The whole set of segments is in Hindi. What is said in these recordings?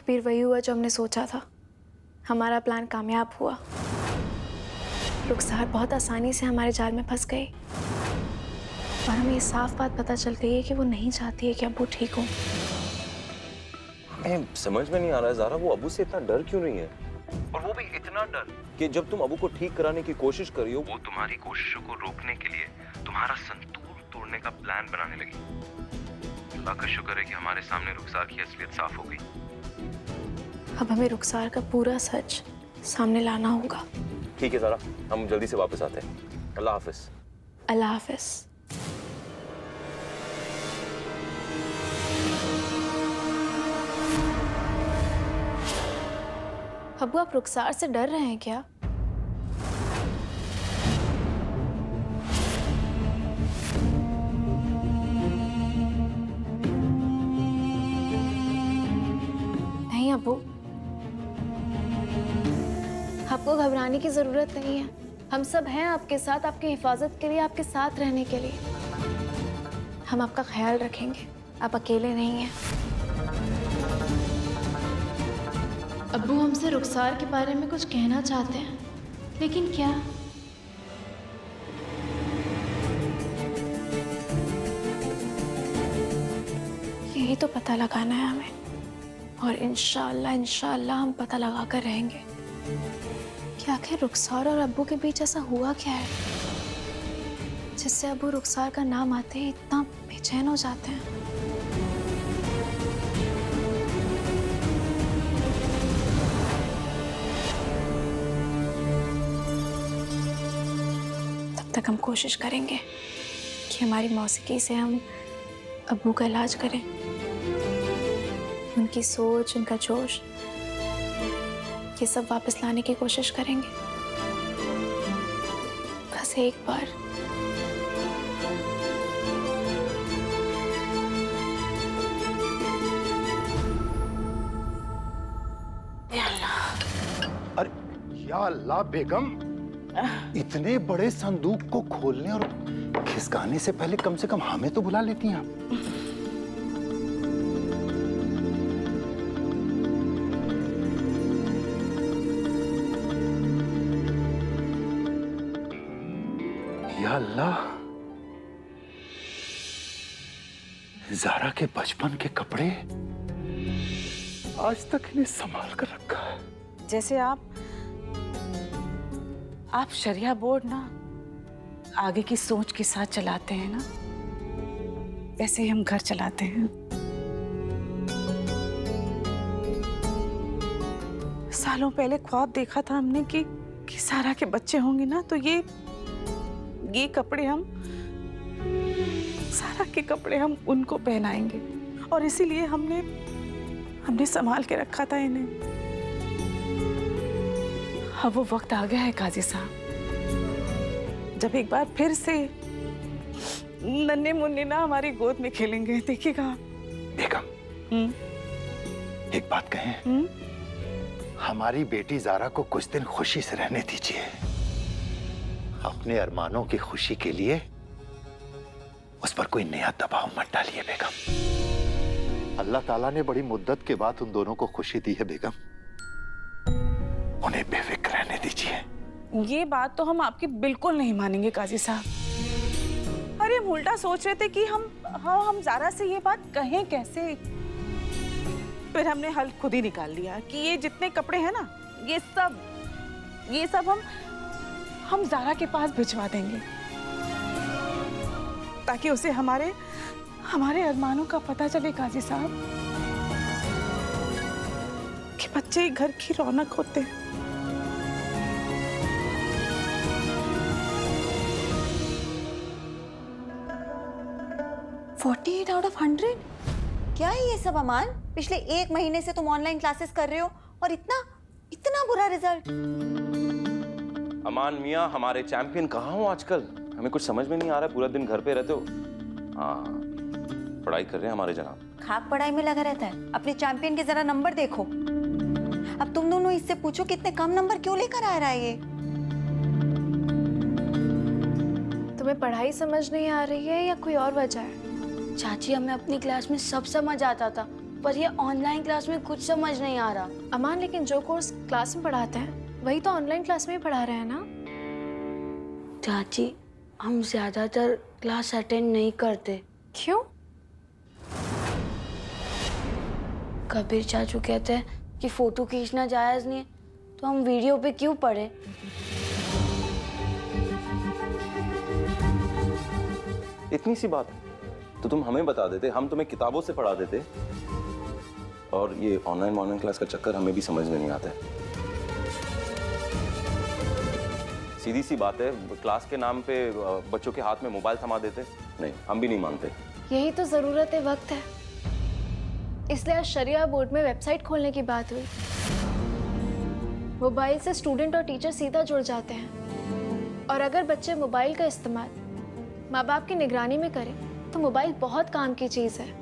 तकदीर वही हुआ जो हमने सोचा था। हमारा प्लान कामयाब हुआ। रुखसार बहुत आसानी से हमारे जाल में फंस गई और हमें ये साफ बात पता चल गई है कि वो नहीं चाहती है कि अब्बू ठीक हो। समझ में नहीं आ रहा है ज़ारा, वो अबू से इतना डर क्यों रही है? और वो भी इतना डर कि जब तुम अबू को ठीक कराने की कोशिश कर रही हो, वो तुम्हारी कोशिशों को रोकने के लिए तुम्हारा संतूर तोड़ने का प्लान बनाने लगी। अल्लाह का शुक्र है कि हमारे सामने रुखसार की असलियत साफ हो गई। अब हमें रुखसार का पूरा सच सामने लाना होगा। ठीक है ज़ारा, हम जल्दी से वापस आते हैं। अल्लाह हाफिज। अल्लाह हाफिज। अब्बू, आप रुखसार से डर रहे हैं क्या? नहीं अब्बू, आपको घबराने की जरूरत नहीं है। हम सब हैं आपके साथ, आपकी हिफाजत के लिए, आपके साथ रहने के लिए। हम आपका ख्याल रखेंगे, आप अकेले नहीं हैं। अब्बू हमसे रुखसार के बारे में कुछ कहना चाहते हैं, लेकिन क्या? यही तो पता लगाना है हमें, और इंशाअल्लाह हम पता लगा कर रहेंगे कि आखिर रुखसार और अब्बू के बीच ऐसा हुआ क्या है जिससे अब्बू रुखसार का नाम आते ही इतना बेचैन हो जाते हैं। तब तक हम कोशिश करेंगे कि हमारी मौसीकी से हम अब्बू का इलाज करें, उनकी सोच, उनका जोश, ये सब वापस लाने की कोशिश करेंगे। बस एक बार। अरे या अल्लाह बेगम, इतने बड़े संदूक को खोलने और खिसकाने से पहले कम से कम हमें तो बुला लेती हैं आप। या अल्लाह, ज़ारा के बचपन के कपड़े आज तक इन्हें संभाल कर रखा है। जैसे आप शरिया बोर्ड ना आगे की सोच के साथ चलाते हैं ना, वैसे ही हम घर चलाते हैं। सालों पहले ख्वाब देखा था हमने कि सारा के बच्चे होंगे ना, तो ये कपड़े सारा के कपड़े हम उनको पहनाएंगे, और इसीलिए हमने संभाल के रखा था इन्हें। अब वो वक्त आ गया है काजी साहब, जब एक बार फिर से नन्हे मुन्ने ना हमारी गोद में खेलेंगे, देखिएगा। बेगम, एक बात कहें? हमारी बेटी ज़ारा को कुछ दिन खुशी से रहने दीजिए। अपने अरमानों की खुशी के लिए उस पर कोई नया दबाव मत डालिए बेगम। अल्लाह ताला ने बड़ी मुद्दत के बाद उन दोनों को खुशी दी है बेगम, उन्हें बेफिक्र रहने दीजिए। ये बात तो हम आपकी बिल्कुल नहीं मानेंगे काजी साहब। अरे हम उल्टा सोच रहे थे कि हम ज़ारा से ये बात कहें कैसे। फिर हमने हल खुद ही निकाल लिया कि ये जितने कपड़े हैं ना, ये सब हम ज़ारा के पास भिजवा देंगे, ताकि उसे हमारे अरमानों का पता चले काजी साहब, कि बच्चे घर की रौनक होते हैं। 48 आउट ऑफ 100? क्या है ये सब अमान? पिछले 1 महीने से तुम ऑनलाइन क्लासेस कर रहे हो और इतना बुरा रिजल्ट। अमान मियाँ, हमारे चैंपियन कहाँ हो आजकल? हमें कुछ समझ में नहीं आ रहा है, पूरा दिन घर पे रहते हो। हाँ, पढ़ाई कर रहे हैं हमारे जनाब। खाक पढ़ाई में लगा रहता है, अपने चैंपियन के जरा नंबर देखो। अब तुम दोनों इससे पूछो कि इतने कम नंबर क्यों लेकर आ रहा है ये। तुम्हें पढ़ाई समझ नहीं आ रही है या कोई और वजह है? चाची, हमें अपनी क्लास में सब समझ आता था, पर ये ऑनलाइन क्लास में कुछ समझ नहीं आ रहा। अमान, लेकिन जो कोर्स क्लास में पढ़ाते हैं वही तो ऑनलाइन क्लास में ही पढ़ा रहे हैं ना। चाची, हम ज्यादातर क्लास अटेंड नहीं करते। क्यों? कबीर चाचू कहते हैं कि फोटो खींचना जायज नहीं है, तो हम वीडियो पे क्यों पढ़े? इतनी सी बात तो तुम हमें बता देते, हम तुम्हें किताबों से पढ़ा देते। और ये ऑनलाइन क्लास का चक्कर हमें भी समझ में नहीं आता है। सीधी सी बात है, क्लास के नाम पे बच्चों के हाथ में मोबाइल थमा देते। नहीं, हम भी नहीं मानते। यही तो जरूरत वक्त है, इसलिए आज शरिया बोर्ड में वेबसाइट खोलने की बात हुई। मोबाइल से स्टूडेंट और टीचर सीधा जुड़ जाते हैं, और अगर बच्चे मोबाइल का इस्तेमाल माँ बाप की निगरानी में करें तो मोबाइल बहुत काम की चीज है।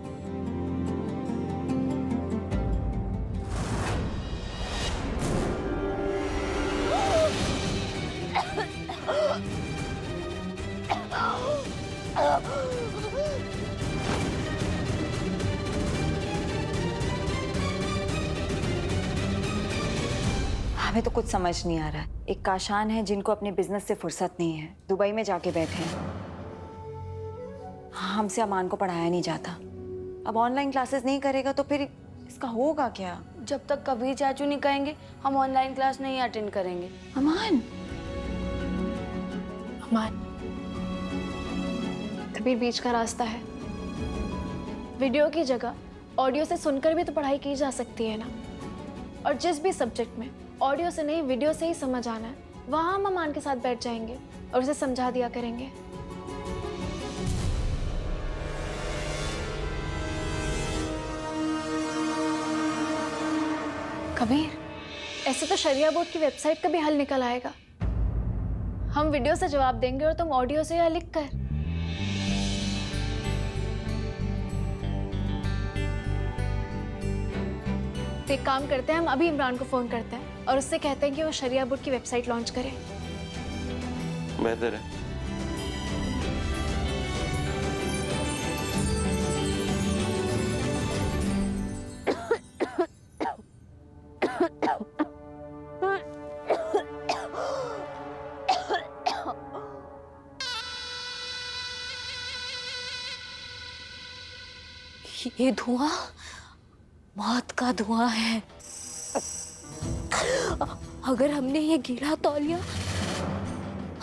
हमें तो कुछ समझ नहीं आ रहा है। एक काशान है जिनको अपने बिजनेस से फुर्सत नहीं है, दुबई में जाके बैठे हैं। हमसे अमान को पढ़ाया नहीं जाता। अब ऑनलाइन क्लासेस नहीं करेगा तो फिर इसका होगा क्या? जब तक कबीर चाचू नहीं कहेंगे हम ऑनलाइन क्लास नहीं अटेंड करेंगे। अमान, अमान, कबीर बीच का रास्ता है। वीडियो की जगह ऑडियो से सुनकर भी तो पढ़ाई की जा सकती है ना। और जिस भी सब्जेक्ट में ऑडियो से नहीं वीडियो से ही समझ आना है, वहां हम अमान के साथ बैठ जाएंगे और उसे समझा दिया करेंगे। कबीर, ऐसे तो शरिया बोर्ड की वेबसाइट का भी हल निकल आएगा। हम वीडियो से जवाब देंगे और तुम ऑडियो से या लिख कर। तो एक काम करते हैं, हम अभी इमरान को फोन करते हैं और उससे कहते हैं कि वो शरिया बोर्ड की वेबसाइट लॉन्च करे। बेहतर है। ये धुआं मौत का धुआं है। अगर हमने ये गीला तौलिया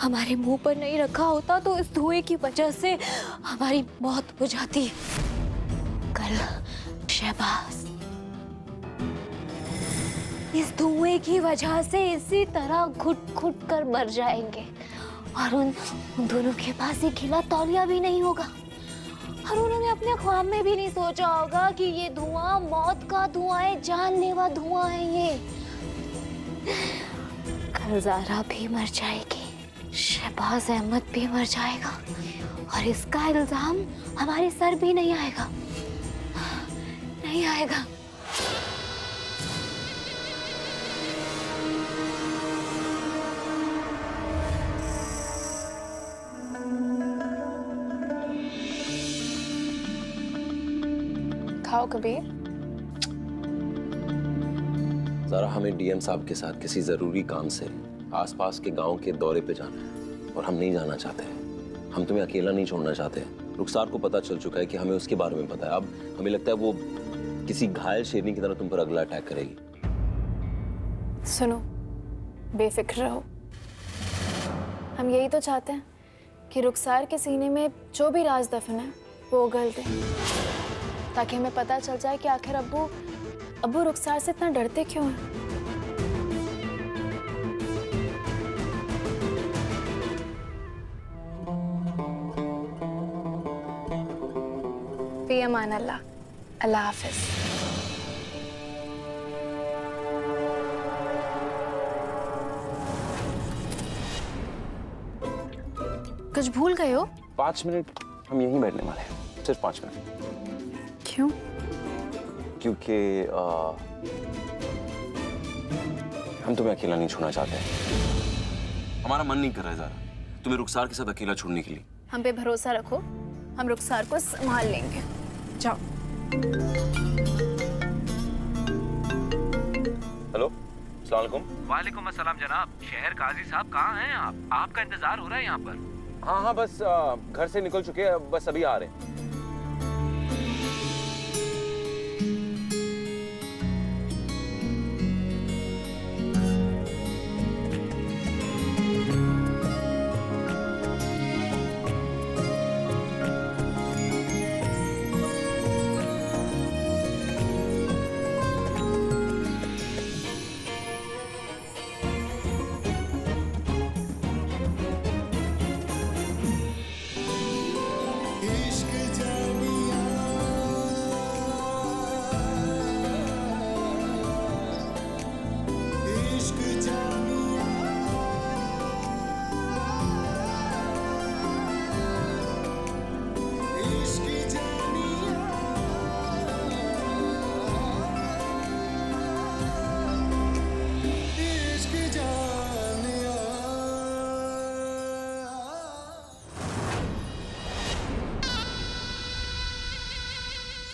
हमारे मुंह पर नहीं रखा होता तो इस धुएं की वजह से हमारी मौत हो जाती। कल शहबाज इस धुएं की वजह से इसी तरह घुट घुट कर मर जाएंगे, और उन दोनों के पास ये गीला तौलिया भी नहीं होगा, और उन्होंने अपने ख्वाब में भी नहीं सोचा होगा कि ये धुआं मौत का धुआं है, जानलेवा धुआं है ये। कल ज़ारा भी मर जाएगी, शहबाज अहमद भी मर जाएगा, और इसका इल्जाम हमारे सर भी नहीं आएगा, नहीं आएगा। खाओ कबीर। ज़ारा, हमें डीएम साहब के साथ किसी जरूरी काम से आसपास के गांव के दौरे पे जाना है, और हम नहीं जाना चाहते। हम तुम्हें अकेला नहीं छोड़ना चाहते। रुखसार को पता चल चुका है कि हमें उसके बारे में पता है। अब हमें लगता है वो किसी घायल शेरनी की तरह तुम पर अगला अटैक करेगी। सुनो, बेफिक्र रहो। हम यही तो चाहते हैं कि रुखसार के सीने में जो भी राज दफन है वो उगल दे, ताकि हमें पता चल जाए कि आखिर अब्बू रुखसार से इतना डरते क्यों हैं। फी अमान अल्लाह, अल्लाह हाफिज। कुछ भूल गए हो? 5 मिनट हम यहीं बैठने वाले हैं, सिर्फ 5 मिनट। क्यों? क्योंकि हम तुम्हें अकेला नहीं छोड़ना चाहते। हमारा मन नहीं कर रहा है ज़ारा तुम्हें रुखसार के साथ अकेला छोड़ने के लिए। हम पे भरोसा रखो, हम रुखसार को संभाल लेंगे। जाओ। अस्सलाम वालेकुम। वालेकुम अस्सलाम जनाब। शहर काजी साहब कहाँ हैं आप? आपका इंतजार हो रहा है यहाँ पर। हाँ हाँ, बस घर से निकल चुके हैं, बस अभी आ रहे हैं।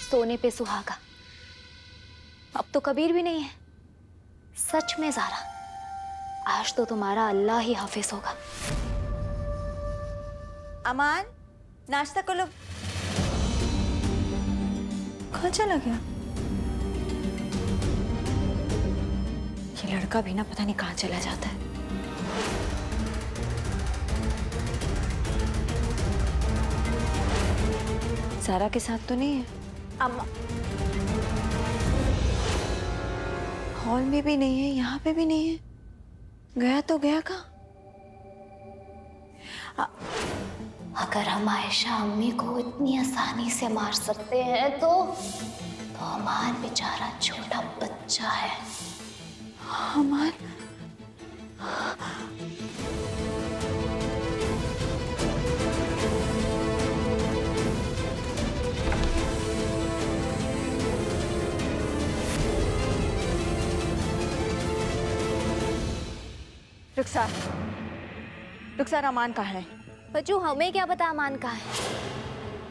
सोने पे सुहागा। अब तो कबीर भी नहीं है। सच में ज़ारा, आज तो तुम्हारा अल्लाह ही हाफिज होगा। अमान, नाश्ता कर लो। कहाँ चला गया ये लड़का? भी ना पता नहीं कहाँ चला जाता है। ज़ारा के साथ तो नहीं है। अम्मा हॉल में भी नहीं है, यहाँ पे भी नहीं है। गया तो गया कहाँ? अगर हम आयशा अम्मी को इतनी आसानी से मार सकते हैं तो हमारा बेचारा छोटा बच्चा है। अमान, रुखसार, रुखसार, अमान कहाँ है? बच्चों, हमें क्या पता अमान कहाँ है?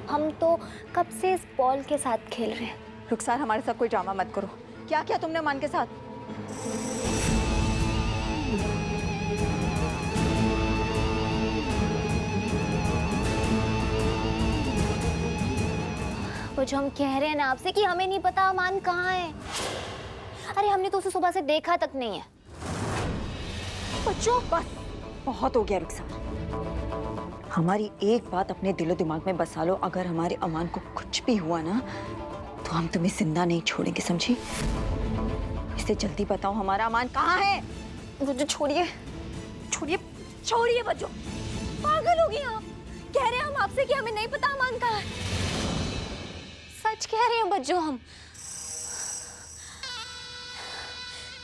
हम तो कब से इस बॉल के साथ खेल रहे हैं। रुखसार, हमारे साथ कोई ड्रामा मत करो। क्या किया तुमने अमान के साथ? बच्चों, हम कह रहे हैं ना आपसे कि हमें नहीं पता अमान कहाँ है। अरे हमने तो उसे सुबह से देखा तक नहीं है। बच्चों, बस बहुत हो गया रुखसार। हमारी एक बात अपने दिलो दिमाग में बसा लो, अगर हमारे अमान को कुछ भी हुआ ना तो हम तुम्हें जिंदा नहीं छोड़ेंगे, समझी? इससे जल्दी बताओ हमारा अमान कहाँ है? बच्चों छोड़िए, छोड़िए, छोड़िए बच्चों। पागल हो गई आप? कह रहे हैं हम आपसे कि हमें नहीं पता अमान कहाँ है। सच कह रहे हैं बच्चों हम।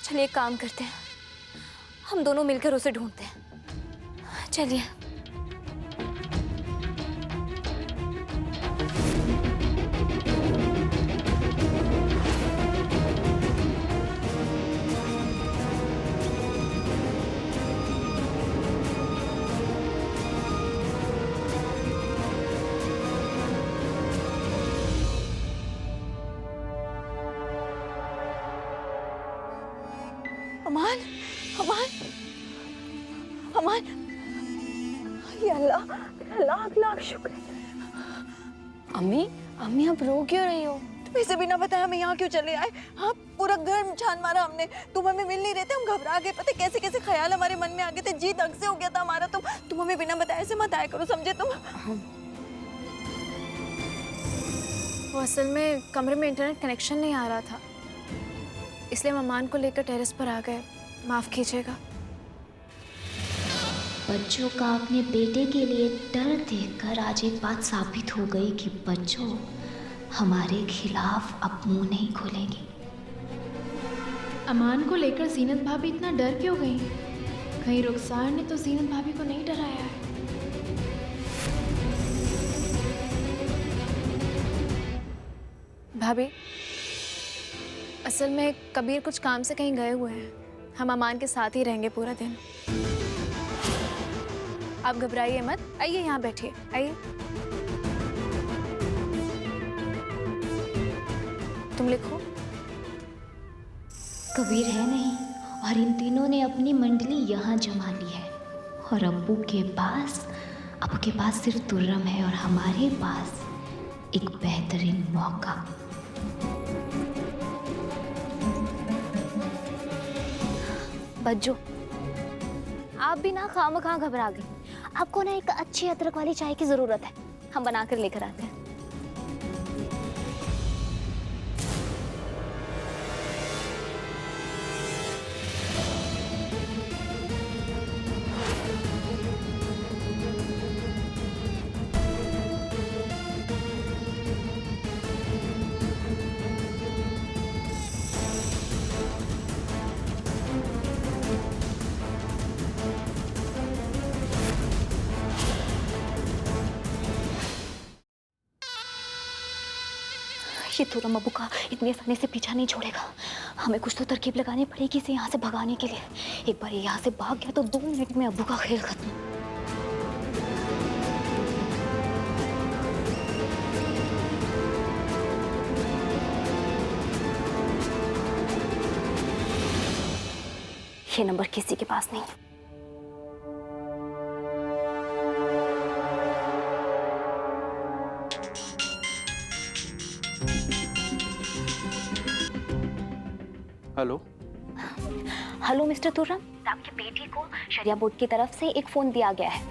चलिए एक काम करते हैं, हम दोनों मिलकर उसे ढूंढते हैं। चलिए। अमान, अमान, अमान, ये अल्लाह, लाख लाख शुक्र। अम्मी, अम्मी आप रो क्यों रही हो? तुम्हें से बिना बताया हमें यहाँ क्यों चले आए? हाँ, पूरा घर छान मारा हमने, तुम हमें मिल नहीं रहे थे, हम घबरा गए। पता कैसे कैसे ख्याल हमारे मन में आ गए थे, जी दंग से हो गया था हमारा। तुम हमें बिना बताए से मत आया करो, समझे तुम? वो असल में कमरे में इंटरनेट कनेक्शन नहीं आ रहा था, इसलिए हम अमान को लेकर टेरेस पर आ गए। माफ कीजिएगा। बच्चों का अपने बेटे के लिए डर देखकर आज एक बात साबित हो गई कि बच्चों हमारे खिलाफ अब मुंह नहीं खोलेंगी। अमान को लेकर जीनत भाभी इतना डर क्यों गई? कहीं रुखसार ने तो जीनत भाभी को नहीं डराया है? भाभी, असल में कबीर कुछ काम से कहीं गए हुए हैं। हम अमान के साथ ही रहेंगे पूरा दिन। आप घबराइए मत, आइए यहाँ बैठिए, आइए। तुम लिखो। कबीर है नहीं और इन तीनों ने अपनी मंडली यहाँ जमा ली है। और अब्बू के पास सिर्फ तुर्रम है और हमारे पास एक बेहतरीन मौका। बज्जो, आप भी ना खामखा घबरा गई। आपको ना एक अच्छी अदरक वाली चाय की जरूरत है, हम बनाकर लेकर आते हैं। ये तुर्रम अब्बू का इतने आसानी से पीछा नहीं छोड़ेगा। हमें कुछ तो तरकीब लगानी पड़ेगी इसे यहाँ से भगाने के लिए। एक बार ये यहाँ से भाग गया तो 2 मिनट में अब्बू का खेल खत्म। ये नंबर किसी के पास नहीं। हेलो हेलो मिस्टर तुर्रम, आपकी बेटी को शरिया बोर्ड की तरफ से एक फोन दिया गया है।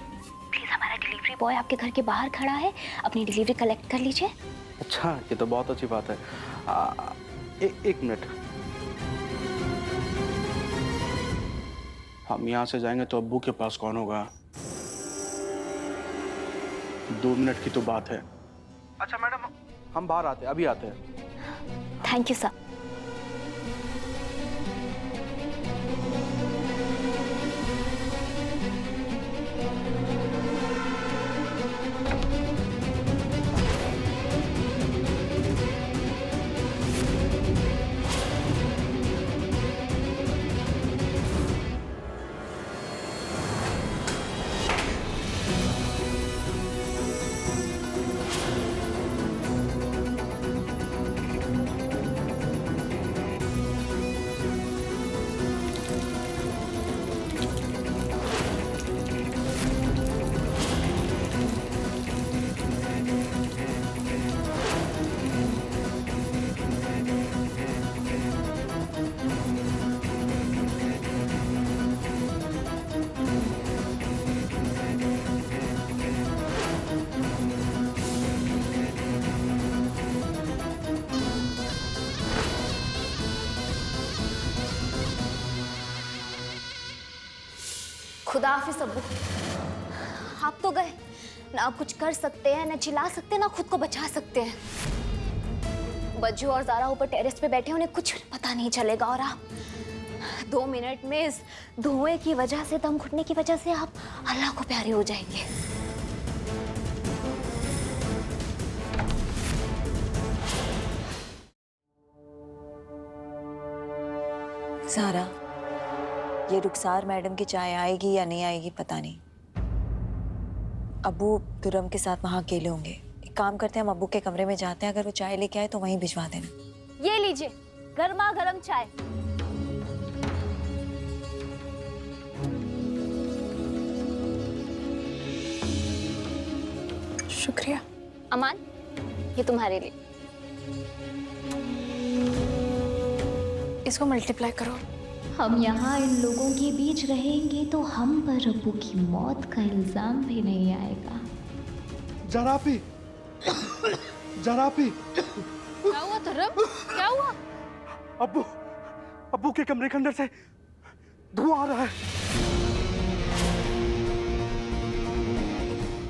प्लीज हमारा डिलीवरी बॉय आपके घर के बाहर खड़ा है, अपनी डिलीवरी कलेक्ट कर लीजिए। अच्छा, ये तो बहुत अच्छी बात है। एक मिनट, हम यहाँ से जाएंगे तो अब्बू के पास कौन होगा? 2 मिनट की तो बात है। अच्छा मैडम, हम बाहर आते हैं, अभी आते हैं। Thank you sir. खुदा हाफिज अब्बू। आप तो गए ना, आप कुछ कर सकते हैं ना, चिल्ला सकते हैं ना, खुद को बचा सकते हैं। बज्जू और ज़ारा ऊपर टेरेस पे बैठे, उन्हें कुछ पता नहीं चलेगा। और आप 2 मिनट में इस धुएं की वजह से, दम घुटने की वजह से आप अल्लाह को प्यारे हो जाएंगे। ज़ारा, ये रुखसार मैडम की चाय आएगी या नहीं आएगी पता नहीं। अब्बू तुर्रम के साथ वहाँ अकेले होंगे। एक काम करते हैं, हम अब्बू के कमरे में जाते हैं, अगर वो चाय लेके आए तो वहीं भिजवा देना। ये लीजिए गर्मा गर्म चाय। शुक्रिया। अमान, ये तुम्हारे लिए। इसको मल्टीप्लाई करो। हम यहाँ इन लोगों के बीच रहेंगे तो हम पर अब्बू की मौत का इल्जाम भी नहीं आएगा। जरापी, जरापी। क्या हुआ तुर्रम? क्या हुआ? अब्बू के कमरे के अंदर से धुआं आ रहा है।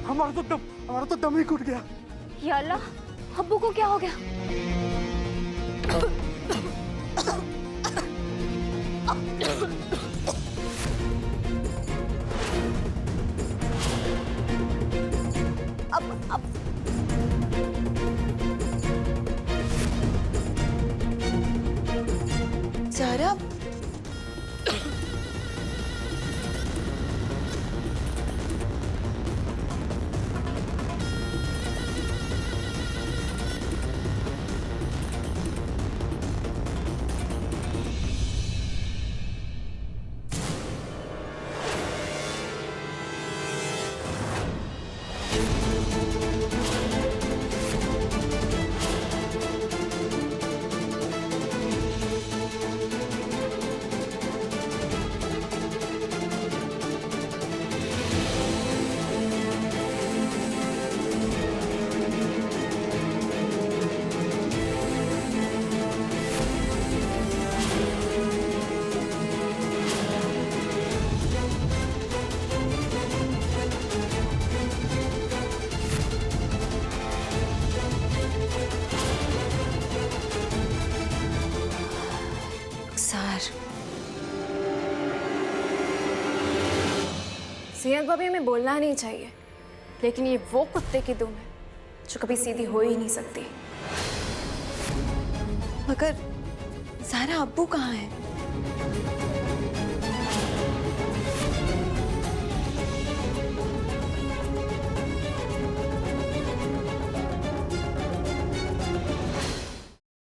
हमारा तो दम ही घुट गया। या अल्लाह, अब्बू को क्या हो गया? अब ज़ारा, रुखसार। सेहत भाभी में बोलना नहीं चाहिए, लेकिन ये वो कुत्ते की दुम है जो कभी सीधी हो ही नहीं सकती। मगर ज़ारा अब्बू कहाँ है?